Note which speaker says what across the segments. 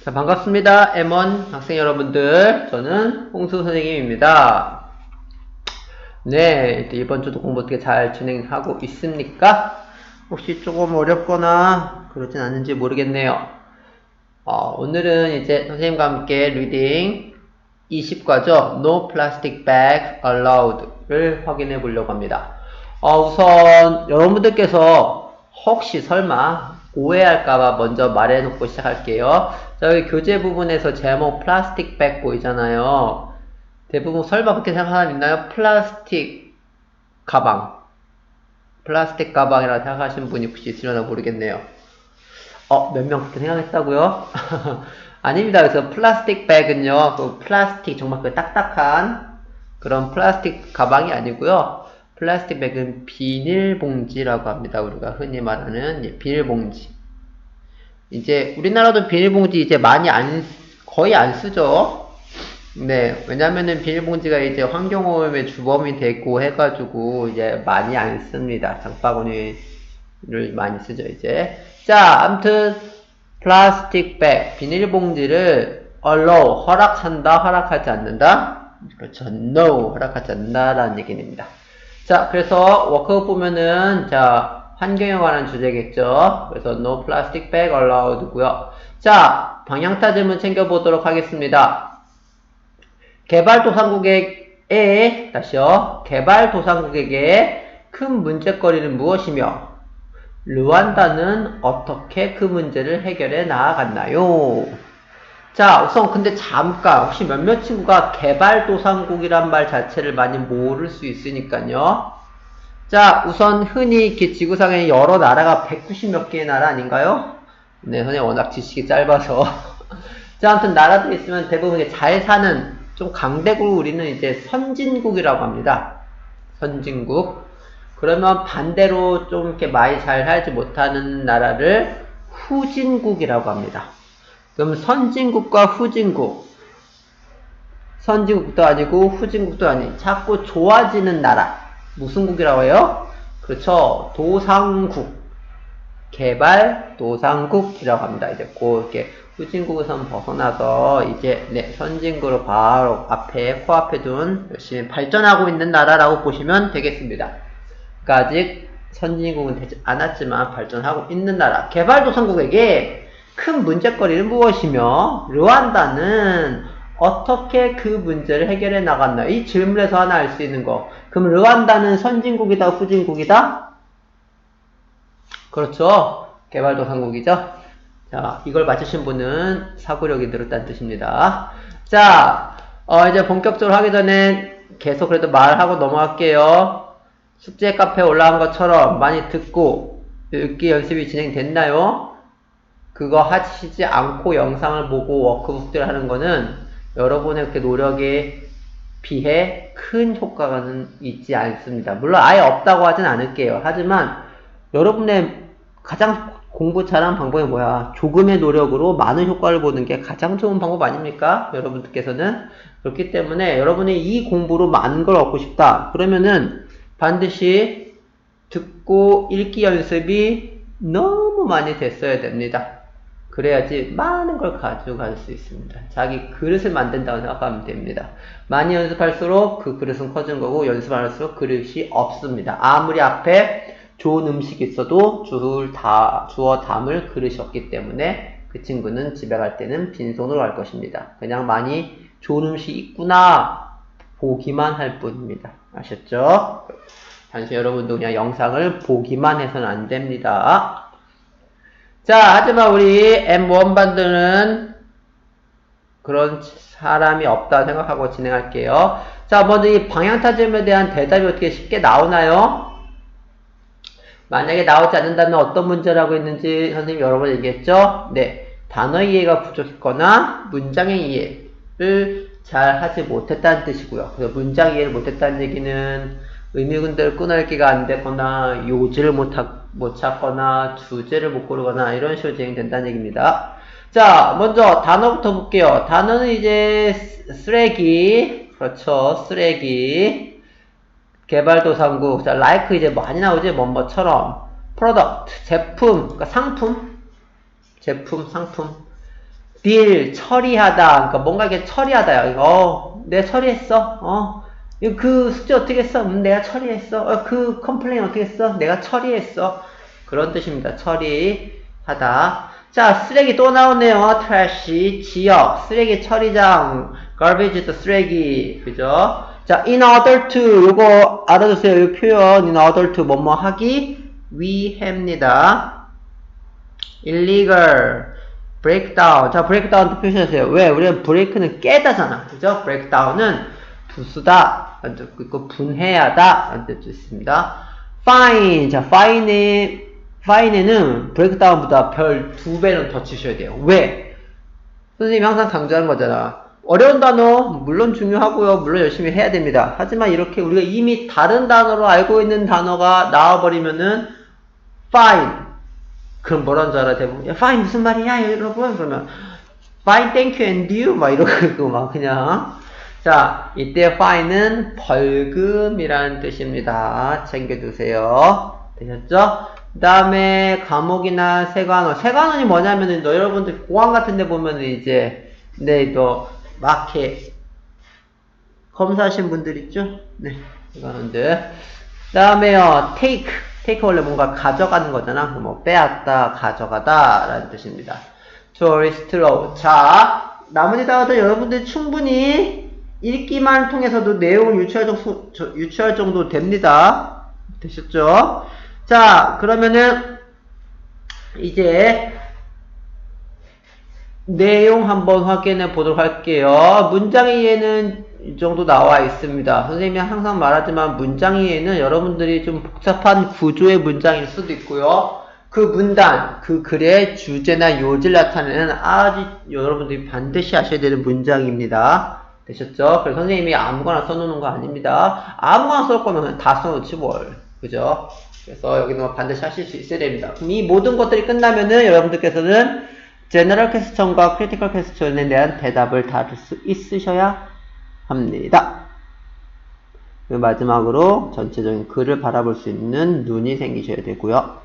Speaker 1: 자, 반갑습니다. M1 학생 여러분들. 저는 홍수 선생님입니다. 네, 이번 주도 공부 어떻게 잘 진행하고 있습니까? 혹시 조금 어렵거나 그러진 않은지 모르겠네요. 오늘은 이제 선생님과 함께 리딩 20과죠. No plastic bag allowed를 확인해 보려고 합니다. 우선 여러분들께서 혹시 설마 오해할까봐 먼저 말해놓고 시작할게요. 자, 여기 교재 부분에서 제목 플라스틱 백 보이잖아요. 대부분 설마 그렇게 생각하는 사람 있나요? 플라스틱 가방. 플라스틱 가방이라고 생각하시는 분이 혹시 있으려나 모르겠네요. 몇 명 그렇게 생각했다고요? 아닙니다. 그래서 플라스틱 백은요, 그 플라스틱 정말 그 딱딱한 그런 플라스틱 가방이 아니고요. 플라스틱 백은 비닐봉지라고 합니다. 우리가 흔히 말하는 비닐봉지. 이제 우리나라도 비닐봉지 이제 거의 안 쓰죠. 네, 왜냐면은 비닐봉지가 이제 환경오염의 주범이 되고 해가지고 이제 많이 안 씁니다. 장바구니를 많이 쓰죠, 이제. 자, 아무튼 플라스틱 백, 비닐봉지를 allow, 허락한다, 허락하지 않는다? 그렇죠. no, 허락하지 않는다라는 얘기입니다. 자, 그래서 워크북 보면은, 자, 환경에 관한 주제겠죠. 그래서 no plastic bag allowed고요. 자, 방향타 질문 챙겨보도록 하겠습니다. 개발도상국에게 큰 문제거리는 무엇이며 르완다는 어떻게 그 문제를 해결해 나아갔나요? 자, 우선 근데 잠깐 혹시 몇몇 친구가 개발도상국이란 말 자체를 많이 모를 수 있으니까요. 자, 우선 흔히 이렇게 지구상에 여러 나라가 190 몇 개의 나라 아닌가요? 네, 선생님 워낙 지식이 짧아서. 자, 아무튼 나라들이 있으면 대부분 잘 사는 좀 강대국을 우리는 이제 선진국이라고 합니다. 선진국. 그러면 반대로 좀 이렇게 많이 잘 살지 못하는 나라를 후진국이라고 합니다. 그럼 선진국과 후진국. 선진국도 아니고 후진국도 아닌 자꾸 좋아지는 나라. 무슨 국이라고 해요? 그렇죠. 도상국. 개발도상국이라고 합니다. 이제 이렇게 후진국에서 벗어나서 이제 선진국으로 바로 코앞에 둔 열심히 발전하고 있는 나라라고 보시면 되겠습니다. 그러니까 아직 선진국은 되지 않았지만 발전하고 있는 나라. 개발도상국에게 큰 문제거리는 무엇이며 르완다는 어떻게 그 문제를 해결해 나갔나? 이 질문에서 하나 알 수 있는 거. 그럼 르완다는 선진국이다, 후진국이다? 그렇죠. 개발도상국이죠. 자, 이걸 맞추신 분은 사고력이 늘었다는 뜻입니다. 자, 이제 본격적으로 하기 전에 계속 그래도 말하고 넘어갈게요. 숙제 카페에 올라간 것처럼 많이 듣고 읽기 연습이 진행됐나요? 그거 하시지 않고 영상을 보고 워크북들 하는 거는 여러분의 그 노력에 비해 큰 효과는 있지 않습니다. 물론 아예 없다고 하진 않을게요. 하지만 여러분의 가장 공부 잘하는 방법이 뭐야? 조금의 노력으로 많은 효과를 보는 게 가장 좋은 방법 아닙니까? 여러분들께서는. 그렇기 때문에 여러분이 이 공부로 많은 걸 얻고 싶다. 그러면은 반드시 듣고 읽기 연습이 너무 많이 됐어야 됩니다. 그래야지 많은 걸 가져갈 수 있습니다. 자기 그릇을 만든다고 생각하면 됩니다. 많이 연습할수록 그 그릇은 커지는 거고 연습할수록 그릇이 없습니다. 아무리 앞에 좋은 음식이 있어도 주워 담을 그릇이 없기 때문에 그 친구는 집에 갈 때는 빈손으로 갈 것입니다. 그냥 많이 좋은 음식이 있구나 보기만 할 뿐입니다. 아셨죠? 단순히 여러분도 그냥 영상을 보기만 해서는 안 됩니다. 자, 하지만 우리 M1반들은 그런 사람이 없다 생각하고 진행할게요. 자, 먼저 이 방향타 질문에 대한 대답이 어떻게 쉽게 나오나요? 만약에 나오지 않는다면 어떤 문제라고 했는지 선생님 여러 번 얘기했죠? 네. 단어 이해가 부족했거나 문장의 이해를 잘 하지 못했다는 뜻이고요. 그래서 문장 이해를 못했다는 얘기는 의미근대로 끊어읽기가 안 되거나 요지를 못 찾거나 주제를 못 고르거나 이런 식으로 진행된다는 얘기입니다. 자, 먼저 단어부터 볼게요. 단어는 이제 쓰레기, 그렇죠. 쓰레기, 개발도상국, 자, like 이제 많이 나오지, 뭐처럼 product, 제품, 그러니까 상품, 제품, 상품. deal, 처리하다. 그러니까 뭔가 이게 처리하다야. 이거, 내 처리했어. 그 숙제 어떻게 했어? 내가 처리했어. 그 컴플레인 어떻게 했어? 내가 처리했어. 그런 뜻입니다. 처리하다. 자, 쓰레기 또 나오네요. trash, 지역, 쓰레기 처리장, garbage도 쓰레기, 그죠? 자, in order to, 요거 알아두세요. 이 표현, in order to, 뭐뭐 하기 위해입니다. illegal, breakdown. 자, breakdown도 표시하세요. 왜? 우리는 break는 깨다잖아. 그죠? breakdown은 부수다, 그 분해하다, 라는 뜻도 있습니다. fine. 자, fine에는 breakdown보다 별 2배는 더 치셔야 돼요. 왜? 선생님이 항상 강조하는 거잖아. 어려운 단어, 물론 중요하고요. 물론 열심히 해야 됩니다. 하지만 이렇게 우리가 이미 다른 단어로 알고 있는 단어가 나와버리면은 fine. 그럼 뭐라는 줄 알아? 대부분. 야, fine 무슨 말이야, 여러분? 그러면 fine, thank you, and you? 막 이러고 막 그냥. 자, 이때 fine은 벌금이라는 뜻입니다. 챙겨두세요. 되셨죠? 그 다음에 과목이나 세관원. 세관원이 뭐냐면은 여러분들 고항 같은 데 보면은 이제 또 마켓 검사하신 분들 있죠? 네, 세관원들. 그 다음에요, take 원래 뭔가 가져가는 거잖아. 뭐 빼앗다, 가져가다 라는 뜻입니다. tourist row. 자, 나머지 단어들 여러분들 충분히 읽기만 통해서도 내용을 유추할 정도 됩니다. 되셨죠? 자, 그러면은 이제 내용 한번 확인해 보도록 할게요. 문장 이해는 이 정도 나와 있습니다. 선생님이 항상 말하지만 문장 이해는 여러분들이 좀 복잡한 구조의 문장일 수도 있고요. 그 문단, 그 글의 주제나 요지를 나타내는 아주 여러분들이 반드시 아셔야 되는 문장입니다. 되셨죠? 그래서 선생님이 아무거나 써놓는 거 아닙니다. 아무거나 쓸 거면 다 써놓지 뭘. 그죠? 그래서 여기는 반드시 하실 수 있어야 됩니다. 그럼 이 모든 것들이 끝나면은 여러분들께서는 제너럴 퀘스천과 크리티컬 퀘스천에 대한 대답을 다룰 수 있으셔야 합니다. 그리고 마지막으로 전체적인 글을 바라볼 수 있는 눈이 생기셔야 되고요.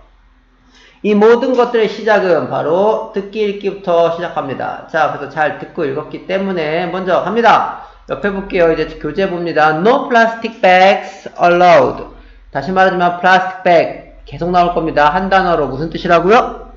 Speaker 1: 이 모든 것들의 시작은 바로 듣기 읽기부터 시작합니다. 자, 그래서 잘 듣고 읽었기 때문에 먼저 갑니다. 옆에 볼게요. 이제 교재 봅니다. No plastic bags allowed. 다시 말하지만 plastic bag 계속 나올 겁니다. 한 단어로 무슨 뜻이라고요?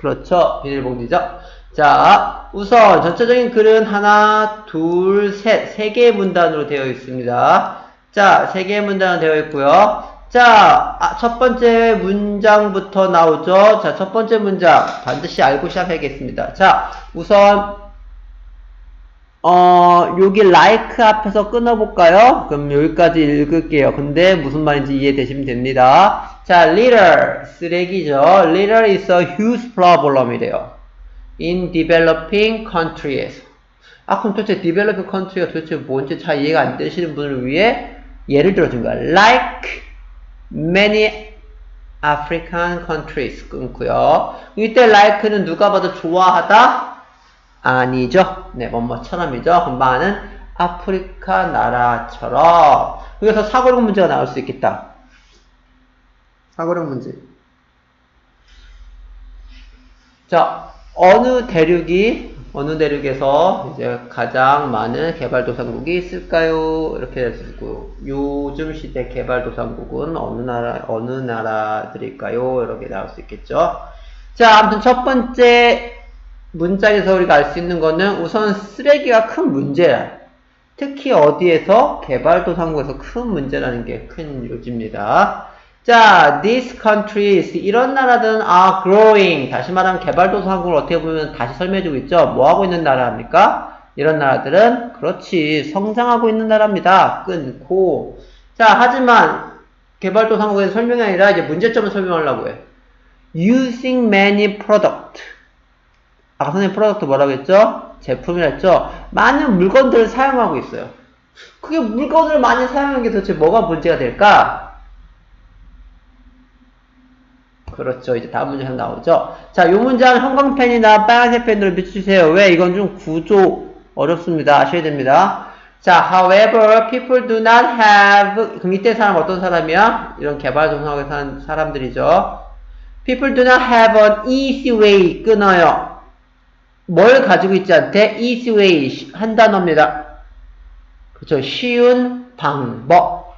Speaker 1: 그렇죠. 비닐봉지죠. 자, 우선 전체적인 글은 하나, 둘, 셋, 세 개의 문단으로 되어 있습니다. 자, 세 개의 문단으로 되어 있고요. 자, 첫 번째 문장부터 나오죠. 자, 첫 번째 문장 반드시 알고 시작해야겠습니다. 자, 우선 여기 like 앞에서 끊어볼까요? 그럼 여기까지 읽을게요. 근데 무슨 말인지 이해되시면 됩니다. 자, litter, 쓰레기죠. litter is a huge problem이래요. in developing countries. 그럼 도대체 developing country가 도대체 뭔지 잘 이해가 안 되시는 분을 위해 예를 들어준 거야. like many African countries 끊고요. 이때 like는 누가 봐도 좋아하다? 아니죠. 네, 뭐뭐처럼이죠. 금방하는 아프리카 나라처럼. 그래서 사고력 문제가 나올 수 있겠다. 사고력 문제. 자, 어느 대륙에서 이제 가장 많은 개발도상국이 있을까요? 이렇게 될 수 있고, 요즘 시대 개발도상국은 어느 나라들일까요? 이렇게 나올 수 있겠죠. 자, 아무튼 첫 번째 문장에서 우리가 알 수 있는 거는 우선 쓰레기가 큰 문제야. 특히 어디에서? 개발도상국에서 큰 문제라는 게 큰 요지입니다. 자, these countries, 이런 나라들은 are growing. 다시 말하면 개발도상국을 어떻게 보면 다시 설명해주고 있죠. 뭐 하고 있는 나라입니까? 이런 나라들은 그렇지, 성장하고 있는 나라입니다. 끊고. 자, 하지만 개발도상국의 설명이 아니라 이제 문제점을 설명하려고 해. using many product. 아까 선생님 프로덕트 뭐라고 했죠? 제품이라 했죠? 많은 물건들을 사용하고 있어요. 그게 물건을 많이 사용하는 게 도대체 뭐가 문제가 될까? 그렇죠. 이제 다음 문장 나오죠. 자, 요 문장 형광펜이나 빨간색 펜으로 밑주세요. 왜? 이건 좀 구조 어렵습니다. 아셔야 됩니다. 자, however, people do not have. 그럼 이때 사람 어떤 사람이야? 이런 개발도상국에 사는 사람들이죠. People do not have an easy way. 끊어요. 뭘 가지고 있지 않대? easy way 한 단어입니다. 그렇죠. 쉬운 방법.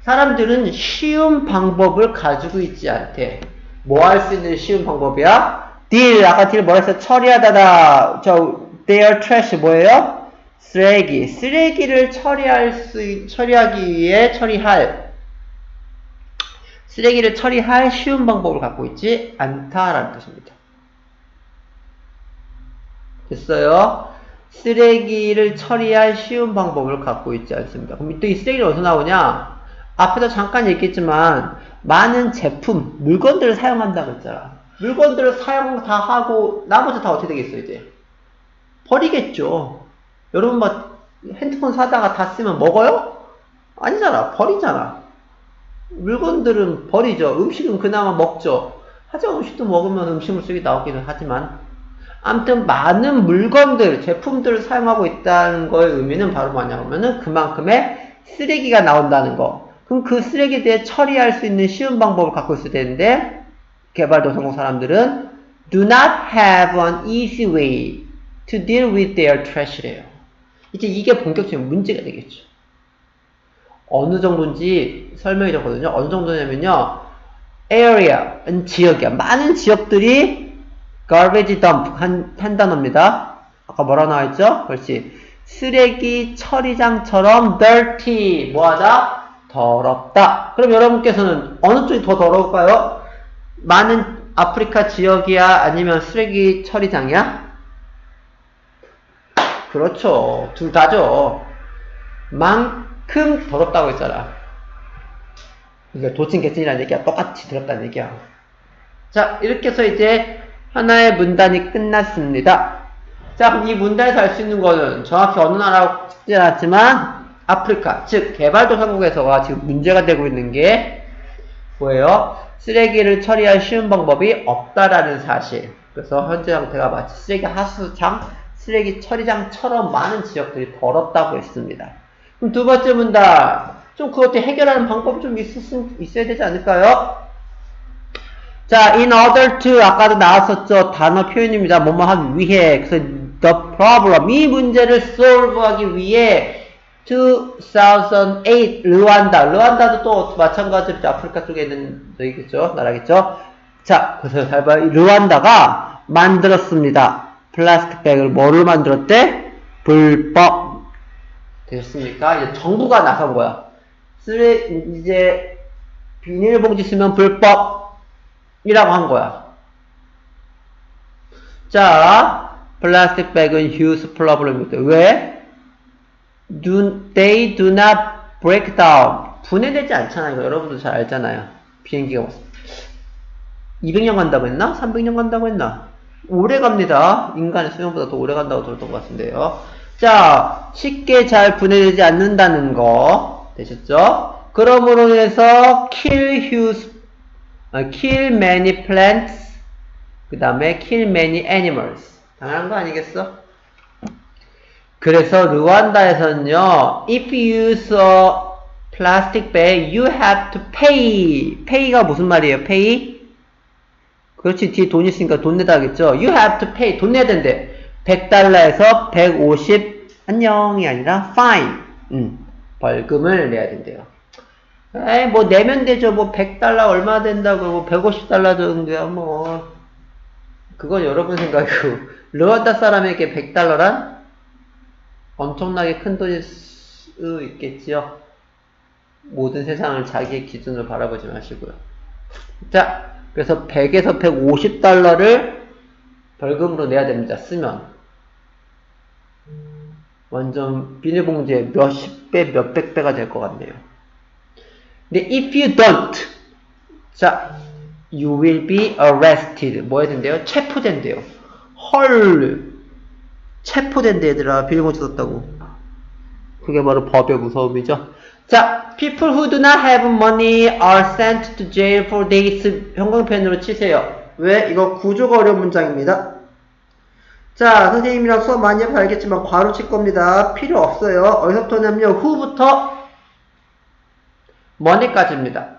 Speaker 1: 사람들은 쉬운 방법을 가지고 있지 않대. 뭐 할 수 있는 쉬운 방법이야? deal, 아까 deal 뭐라 했어? 처리하다다. their trash 뭐예요? 쓰레기. 쓰레기를 처리하기 위해 쓰레기를 처리할 쉬운 방법을 갖고 있지 않다라는 뜻입니다. 됐어요? 쓰레기를 처리할 쉬운 방법을 갖고 있지 않습니다. 그럼 또 이 쓰레기는 어디서 나오냐? 앞에서 잠깐 얘기했지만 많은 제품, 물건들을 사용한다고 했잖아. 물건들을 사용 다 하고 나머지 다 어떻게 되겠어 이제? 버리겠죠. 여러분 막 핸드폰 사다가 다 쓰면 먹어요? 아니잖아. 버리잖아. 물건들은 버리죠. 음식은 그나마 먹죠. 하지만 음식도 먹으면 음식물 쓰기 나오기는 하지만 아무튼 많은 물건들, 제품들을 사용하고 있다는 거의 의미는 바로 뭐냐면은 그만큼의 쓰레기가 나온다는 거. 그럼 그 쓰레기에 대해 처리할 수 있는 쉬운 방법을 갖고 있어야 되는데 개발도상국 사람들은 do not have an easy way to deal with their trash래요. 이제 이게 본격적인 문제가 되겠죠. 어느 정도인지 설명이 줬거든요. 어느 정도냐면요. area는 지역이야. 많은 지역들이 garbage dump 한 단어입니다. 아까 뭐라 나와있죠? 그렇지. 쓰레기 처리장처럼 dirty 뭐하다? 더럽다. 그럼 여러분께서는 어느 쪽이 더 더러울까요? 많은 아프리카 지역이야? 아니면 쓰레기 처리장이야? 그렇죠. 둘 다죠. 만큼 더럽다고 했잖아. 그러니까 도친 개친이라는 얘기야. 똑같이 더럽다는 얘기야. 자, 이렇게 해서 이제 하나의 문단이 끝났습니다. 자, 그럼 이 문단에서 알 수 있는 거는 정확히 어느 나라라고 찍지 않았지만 아프리카, 즉 개발도상국에서가 지금 문제가 되고 있는 게 뭐예요? 쓰레기를 처리할 쉬운 방법이 없다라는 사실. 그래서 현재 상태가 마치 쓰레기 하수장, 쓰레기 처리장처럼 많은 지역들이 더럽다고 했습니다. 그럼 두 번째 문단, 좀 그것도 해결하는 방법이 좀 있어야 되지 않을까요? 자, in order to, 아까도 나왔었죠. 단어 표현입니다. 뭐뭐 하기 위해. 그래서 the problem, 이 문제를 solve하기 위해 2008, 르완다도 또 마찬가지로 아프리카 쪽에 있는 저기겠죠. 나라겠죠. 자, 그래서 잘 봐요. 르완다가 만들었습니다. 플라스틱 백을 뭐를 만들었대? 불법. 되셨습니까? 이제 정부가 나선 거야. 이제 비닐봉지 쓰면 불법. 이라고 한 거야. 자, 플라스틱 백은 huge problem입니다. 왜? They do not break down. 분해되지 않잖아요. 이거 여러분도 잘 알잖아요. 비행기가 200년 간다고 했나? 300년 간다고 했나? 오래 갑니다. 인간의 수명보다 더 오래 간다고 들었던 것 같은데요. 자, 쉽게 잘 분해되지 않는다는 거 되셨죠? 그러므로 해서 kill many plants, 그 다음에 kill many animals. 당연한 거 아니겠어? 그래서 르완다에서는요, if you use a plastic bag, you have to pay. pay가 무슨 말이에요? pay? 그렇지, 뒤에 돈 있으니까 돈 내다 하겠죠? you have to pay. 돈 내야 된대. $100에서 150, 안녕이 아니라 fine. 벌금을 내야 된대요. 에이, 뭐, 내면 되죠. 뭐, $100 얼마 된다고, 뭐, $150 정도야, 뭐. 그건 여러분 생각이고. 르완다 사람에게 $100란? 엄청나게 큰 돈일 수 있겠지요. 모든 세상을 자기의 기준으로 바라보지 마시고요. 자, 그래서 100에서 150달러를 벌금으로 내야 됩니다. 쓰면. 완전 비닐봉지에 몇십 배, 몇백 배가 될 것 같네요. 근데 if you don't, 자, you will be arrested. 뭐 해야 된대요? 체포된대요. 헐, 체포된대 얘들아. 비닐봉지 썼다고. 그게 바로 법의 무서움이죠. 자, people who do not have money are sent to jail for days. 형광펜으로 치세요. 왜? 이거 구조가 어려운 문장입니다. 자, 선생님이랑 수업 많이 해서 알겠지만 괄호 칠 겁니다. 필요 없어요. 어디서부터냐면요. who부터 money까지입니다.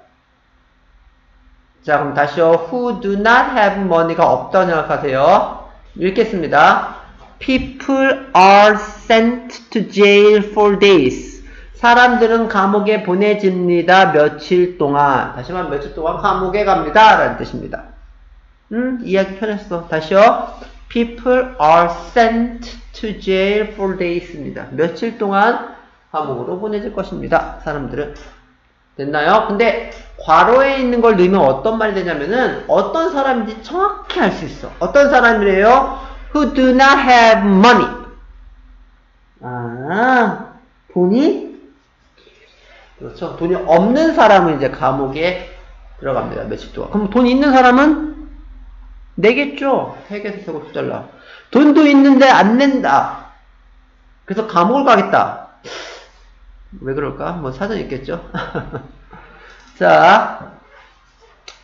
Speaker 1: 자, 그럼 다시요. who do not have money가 없다고 생각하세요. 읽겠습니다. People are sent to jail for days. 사람들은 감옥에 보내집니다. 며칠 동안. 다시 말하면 며칠 동안 감옥에 갑니다. 라는 뜻입니다. 이야기 편했어. 다시요. People are sent to jail for days입니다. 며칠 동안 감옥으로 보내질 것입니다. 사람들은. 됐나요? 근데 괄호에 있는 걸 넣으면 어떤 말이 되냐면은 어떤 사람인지 정확히 알 수 있어. 어떤 사람이래요? Who do not have money. 아, 그렇죠. 돈이 없는 사람은 이제 감옥에 들어갑니다. 며칠 동안. 그럼 돈 있는 사람은 내겠죠. 세계에서 세고 $10. 돈도 있는데 안 낸다. 그래서 감옥을 가겠다. 왜 그럴까? 뭐 사정이 있겠죠. 자,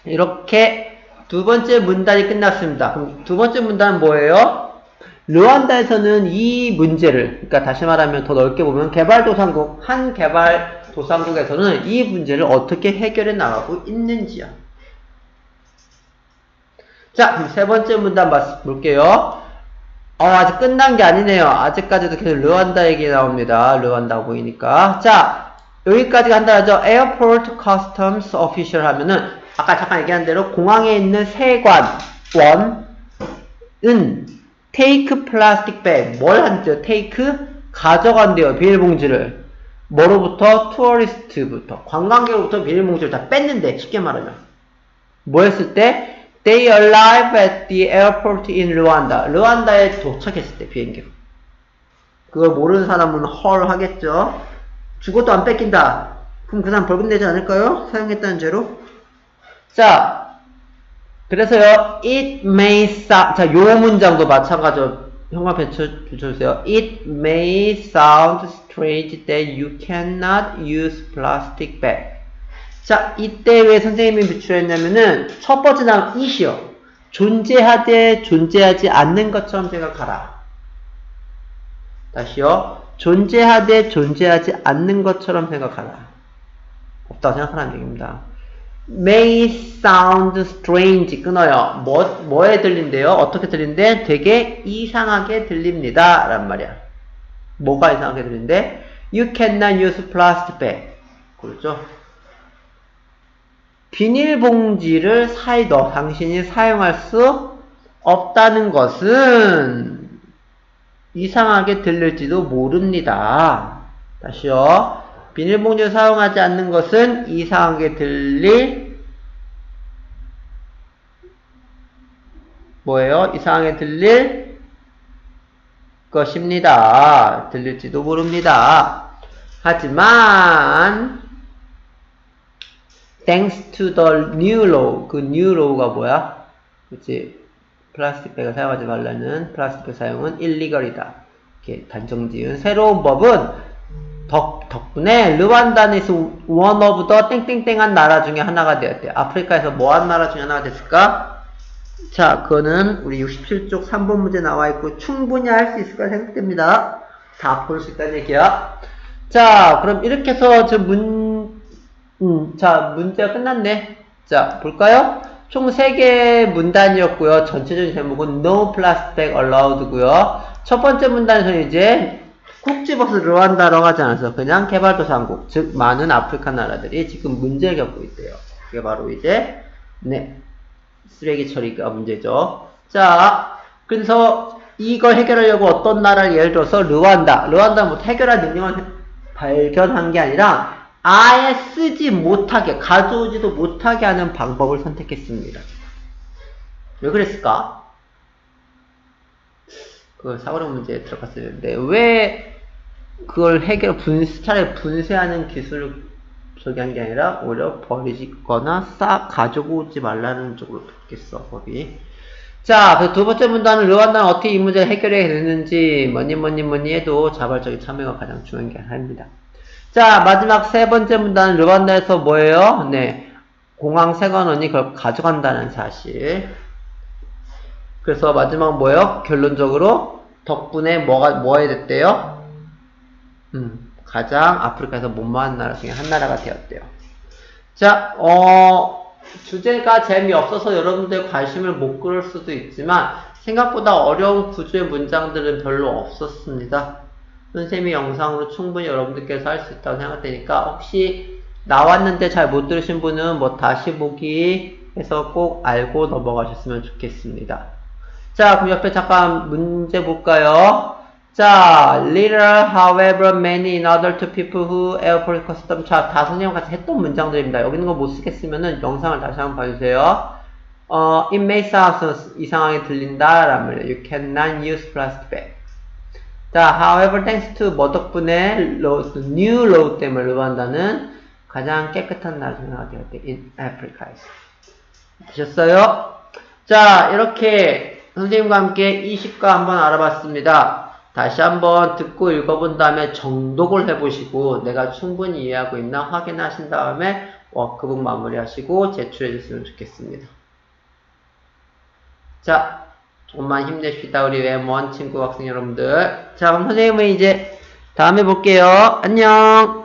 Speaker 1: 이렇게 두 번째 문단이 끝났습니다. 그럼 두 번째 문단은 뭐예요? 르완다에서는 이 문제를, 그러니까 다시 말하면 더 넓게 보면 개발도상국, 한 개발도상국에서는 이 문제를 어떻게 해결해 나가고 있는지야. 자, 그럼 세 번째 문단 볼게요. 아직 끝난 게 아니네요. 아직까지도 계속 르완다 얘기 나옵니다. 르완다 보이니까. 자, 여기까지 간다 하죠. Airport Customs Official 하면은, 아까 잠깐 얘기한 대로 공항에 있는 세관원은 take plastic bag. 뭘 한대요? take? 가져간대요. 비닐봉지를. 뭐로부터? 투어리스트부터. 관광객으로부터 비닐봉지를 다 뺐는데, 쉽게 말하면. 뭐 했을 때? They arrive at the airport in Rwanda. 르완다에 도착했을 때, 비행기로. 그걸 모르는 사람은 헐 하겠죠. 죽어도 안 뺏긴다. 그럼 그 사람 벌금 내지 않을까요? 사용했다는 죄로. 자, 그래서요, it may sound, 자, 요 문장도 마찬가지로 형광펜 붙여주세요. It may sound strange that you cannot use plastic bag. 자, 이때 왜 선생님이 비추했냐면은, 첫 번째 나온 it이요. 존재하되 존재하지 않는 것처럼 생각하라. 다시요. 존재하되 존재하지 않는 것처럼 생각하라. 없다고 생각하라는 얘기입니다. May sound strange 끊어요. 뭐에 들린대요? 어떻게 들린대? 되게 이상하게 들립니다. 란 말이야. 뭐가 이상하게 들린대? You cannot use plastic bag. 그렇죠? 비닐봉지를 당신이 사용할 수 없다는 것은 이상하게 들릴지도 모릅니다. 다시요. 비닐봉지를 사용하지 않는 것은 이상하게 들릴 뭐예요? 이상하게 들릴 것입니다. 들릴지도 모릅니다. 하지만 thanks to the new law. 그 new law가 뭐야? 그치? 플라스틱 백을 사용하지 말라는 플라스틱 백 사용은 illegal이다. 이렇게 단정 지은 새로운 법은 덕분에 르완다는 one of the 땡땡땡한 나라 중에 하나가 되었대요. 아프리카에서 뭐한 나라 중에 하나가 됐을까? 자, 그거는 우리 67쪽 3번 문제 나와 있고 충분히 할 수 있을까 생각됩니다. 다 볼 수 있다는 얘기야. 자, 그럼 이렇게 해서 자, 문제가 끝났네. 자, 볼까요? 총 3개의 문단이었고요. 전체적인 제목은 No Plastic Bag Allowed고요. 첫 번째 문단에서는 이제 콕 집어서 르완다라고 하지 않아서 그냥 개발도상국, 즉 많은 아프리카 나라들이 지금 문제를 겪고 있대요. 그게 바로 이제 쓰레기 처리가 문제죠. 자, 그래서 이걸 해결하려고 어떤 나라를 예를 들어서 르완다 뭐 해결할 능력을 발견한 게 아니라 아예 쓰지 못하게, 가져오지도 못하게 하는 방법을 선택했습니다. 왜 그랬을까? 그 사고력 문제에 들어갔어야 되는데 왜 그걸 차라리 분쇄하는 기술을 소개한 게 아니라 오히려 버리거나 가져오지 말라는 쪽으로 바뀌었어, 법이. 자, 그 두 번째 문단은 르완다는 어떻게 이 문제를 해결해야 되는지 뭐니 해도 자발적인 참여가 가장 중요한 게 아닙니다. 자, 마지막 세 번째 문단은 르완다에서 뭐예요? 네, 공항 세관원이 그걸 가져간다는 사실. 그래서 마지막 뭐예요? 결론적으로 덕분에 뭐가 됐대요? 가장 아프리카에서 못마한 나라 중에 한 나라가 되었대요. 자, 주제가 재미없어서 여러분들 관심을 못 끌을 수도 있지만 생각보다 어려운 구조의 문장들은 별로 없었습니다. 선생님이 영상으로 충분히 여러분들께서 할 수 있다고 생각되니까 혹시 나왔는데 잘 못 들으신 분은 뭐 다시 보기 해서 꼭 알고 넘어가셨으면 좋겠습니다. 자, 그럼 옆에 잠깐 문제 볼까요? 자, little, however, many in order to people who airport custom. 자, 다 선생님 같이 했던 문장들입니다. 여기 있는 거 못 쓰겠으면은 영상을 다시 한번 봐주세요. it may sound 이상하게 들린다 라면 you cannot use plastic bag. 자, however, thanks to 뭐 덕분에 new law 때문에 르완다는 가장 깨끗한 나라가 되었대. in Africa. 되셨어요? 자, 이렇게 선생님과 함께 이식과 한번 알아봤습니다. 다시 한번 듣고 읽어본 다음에 정독을 해보시고 내가 충분히 이해하고 있나 확인하신 다음에 워크북 마무리하시고 제출해 주시면 좋겠습니다. 자, 조금만 힘내십시다. 우리 웹1 친구 학생 여러분들. 자, 그럼 선생님은 이제 다음에 볼게요. 안녕!